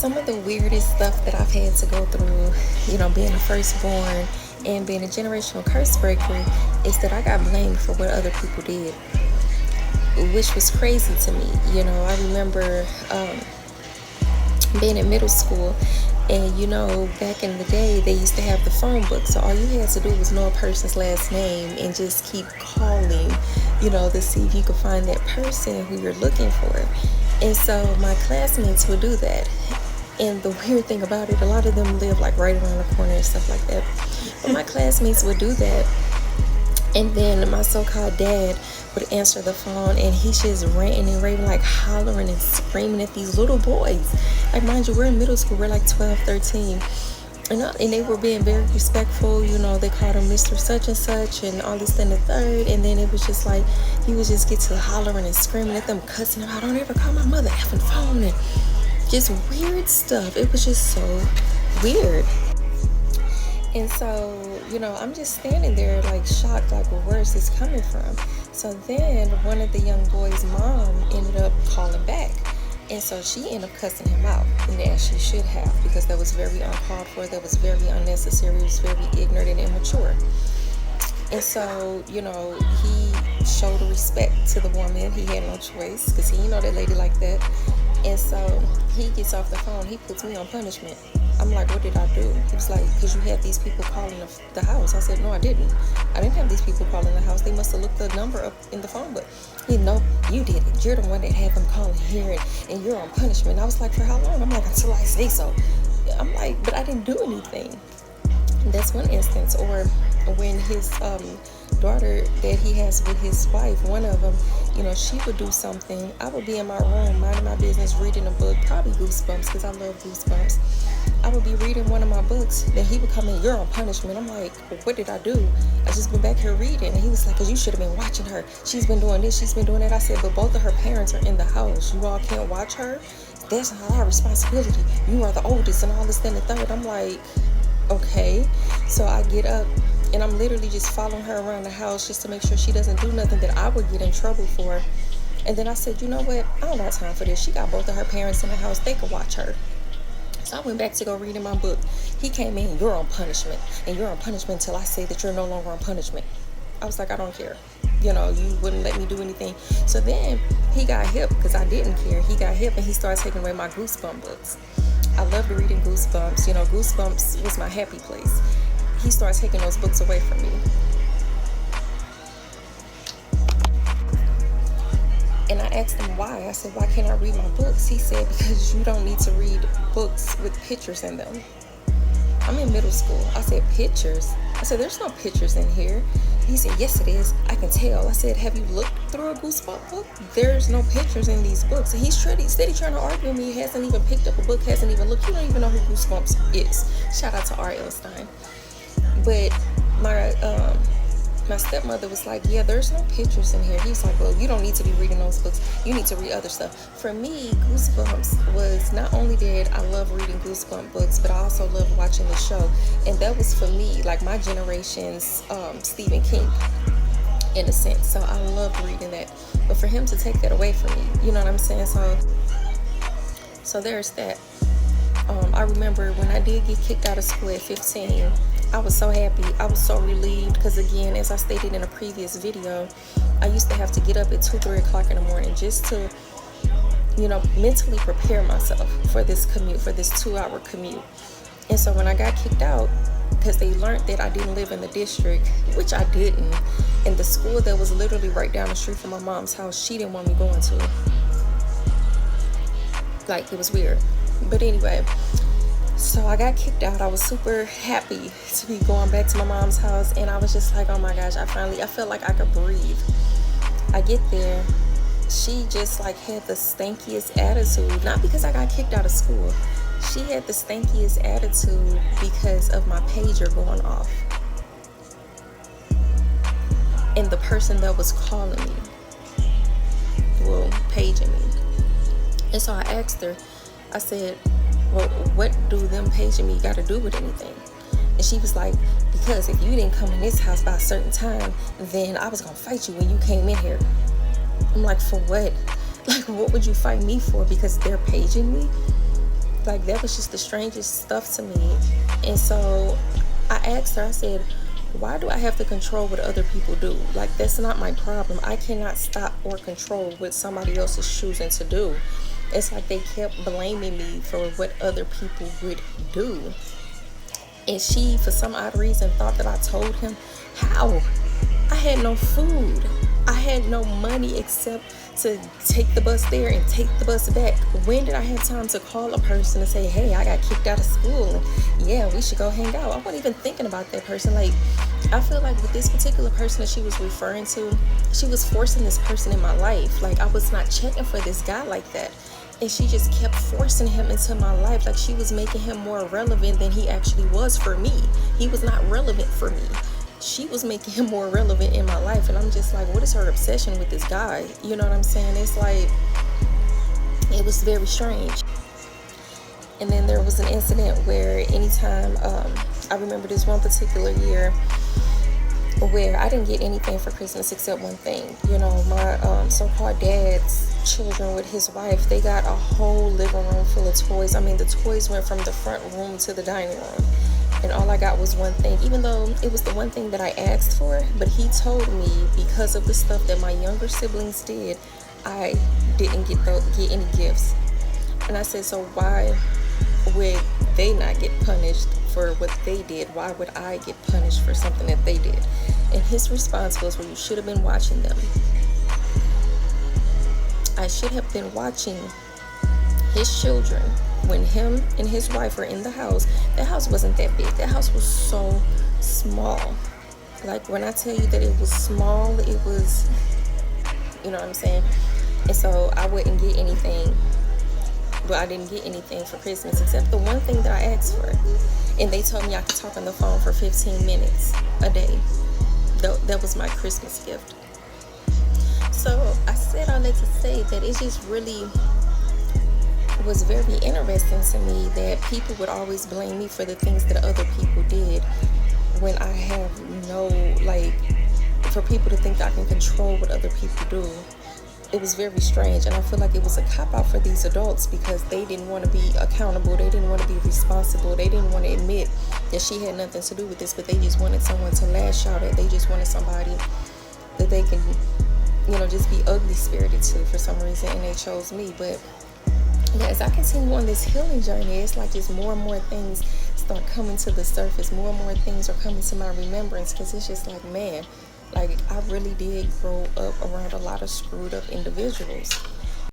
Some of the weirdest stuff that I've had to go through, being a firstborn and being a generational curse breaker, is that I got blamed for what other people did, which was crazy to me. I remember being in middle school, and back in the day, they used to have the phone book. So all you had to do was know a person's last name and just keep calling, to see if you could find that person who you're looking for. And so my classmates would do that. And the weird thing about it, a lot of them live like right around the corner and stuff like that. But my classmates would do that. And then my so-called dad would answer the phone, and he's just ranting and raving, like hollering and screaming at these little boys. Like, mind you, we're in middle school, we're like 12, 13. And they were being very respectful. They called him Mr. Such and Such and all this and the third. And then it was just like, he would just get to hollering and screaming at them, cussing them out. Don't ever call my mother effing phone, and just weird stuff. It was just so weird. And so, I'm just standing there like shocked, like, well, where's this coming from? So then one of the young boys' mom ended up calling back. And so she ended up cussing him out, and as she should have, because that was very uncalled for, that was very unnecessary, it was very ignorant and immature. And so, he showed respect to the woman. He had no choice, because he didn't know that lady like that. And so he gets off the phone, he puts me on punishment. I'm like, what did I do? He was like, because you had these people calling the house. I said, no, I didn't have these people calling the house. They must have looked the number up in the phone book. No, you did it. You're the one that had them calling here, and you're on punishment. And I was like, for how long? I'm like, until I say so. I'm like, but I didn't do anything. That's one instance. Or when his daughter that he has with his wife, one of them, she would do something. I would be in my room, minding my business, reading a book, probably Goosebumps, because I love Goosebumps. I would be reading one of my books, then he would come in, you're on punishment. I'm like, what did I do? I just been back here reading. And he was like, because you should have been watching her. She's been doing this, she's been doing that. I said, but both of her parents are in the house. You all can't watch her? That's not our responsibility. You are the oldest and all this, then the third. I'm like, okay. So I get up, and I'm literally just following her around the house just to make sure she doesn't do nothing that I would get in trouble for. And then I said, you know what? I don't got time for this. She got both of her parents in the house. They could watch her. So I went back to go read in my book. He came in, you're on punishment. And you're on punishment until I say that you're no longer on punishment. I was like, I don't care. You wouldn't let me do anything. So then he got hip, because I didn't care. He got hip, and he started taking away my Goosebumps books. I loved reading Goosebumps. Goosebumps was my happy place. He started taking those books away from me. And I asked him why. I said, why can't I read my books? He said, because you don't need to read books with pictures in them. I'm in middle school. I said, pictures? I said, there's no pictures in here. He said, yes, it is. I can tell. I said, have you looked through a Goosebump book? There's no pictures in these books. And he's steady trying to argue with me. He hasn't even picked up a book, hasn't even looked. You don't even know who Goosebumps is. Shout out to R.L. Stein. But my stepmother was like, yeah, there's no pictures in here. He's like, well, you don't need to be reading those books. You need to read other stuff. For me, Goosebumps was, not only did I love reading Goosebump books, but I also loved watching the show. And that was, for me, like my generation's Stephen King, in a sense. So I loved reading that. But for him to take that away from me, you know what I'm saying? So there's that. I remember when I did get kicked out of school at 15, I was so happy. I was so relieved, because again, as I stated in a previous video, I used to have to get up at 2, 3 o'clock in the morning just to, mentally prepare myself for this commute, for this 2-hour commute. And so when I got kicked out, because they learned that I didn't live in the district, which I didn't, and the school that was literally right down the street from my mom's house, she didn't want me going to. Like, it was weird. But anyway, so I got kicked out. I was super happy to be going back to my mom's house, and I was just like, oh my gosh, I felt like I could breathe. I get there, she just like had the stankiest attitude, not because I got kicked out of school. She had the stankiest attitude because of my pager going off. And the person that was calling me, well, paging me. And so I asked her, I said, well, what do them paging me got to do with anything? And she was like, because if you didn't come in this house by a certain time, then I was going to fight you when you came in here. I'm like, for what? Like, what would you fight me for? Because they're paging me? Like, that was just the strangest stuff to me. And so I asked her, I said, why do I have to control what other people do? Like, that's not my problem. I cannot stop or control what somebody else is choosing to do. It's like they kept blaming me for what other people would do. And she, for some odd reason, thought that I told him. How? I had no food. I had no money except to take the bus there and take the bus back. When did I have time to call a person and say, hey, I got kicked out of school and yeah, we should go hang out? I wasn't even thinking about that person. Like, I feel like with this particular person that she was referring to, she was forcing this person in my life. Like, I was not checking for this guy like that. And she just kept forcing him into my life. Like, she was making him more relevant than he actually was for me. He was not relevant for me. She was making him more relevant in my life. And I'm just like, what is her obsession with this guy? You know what I'm saying? It's like, it was very strange. And then there was an incident where anytime, I remember this one particular year where I didn't get anything for Christmas except one thing. You know, my so-called dad's children with his wife, they got a whole living room full of toys. I mean, the toys went from the front room to the dining room. And all I got was one thing, even though it was the one thing that I asked for. But he told me because of the stuff that my younger siblings did, I didn't get any gifts. And I said, so why would they not get punished for what they did? Why would I get punished for something that they did? And his response was, well, you should have been watching them. I should have been watching his children when him and his wife were in the house. That house wasn't that big. That house was so small. Like, when I tell you that it was small, it was, you know what I'm saying? And so I wouldn't get anything. Well, I didn't get anything for Christmas except the one thing that I asked for. And they told me I could talk on the phone for 15 minutes a day. That was my Christmas gift. So I said all that to say that it just really was very interesting to me that people would always blame me for the things that other people did when I have no, like, for people to think that I can control what other people do. It was very strange, and I feel like it was a cop-out for these adults because they didn't want to be accountable, they didn't want to be responsible, they didn't want to admit that she had nothing to do with this, but they just wanted someone to lash out at. They just wanted somebody that they can, you know, just be ugly spirited to for some reason, and they chose me. But yeah, as I continue on this healing journey, it's like just more and more things start coming to the surface, more and more things are coming to my remembrance, because it's just like, man, like, I really did grow up around a lot of screwed up individuals.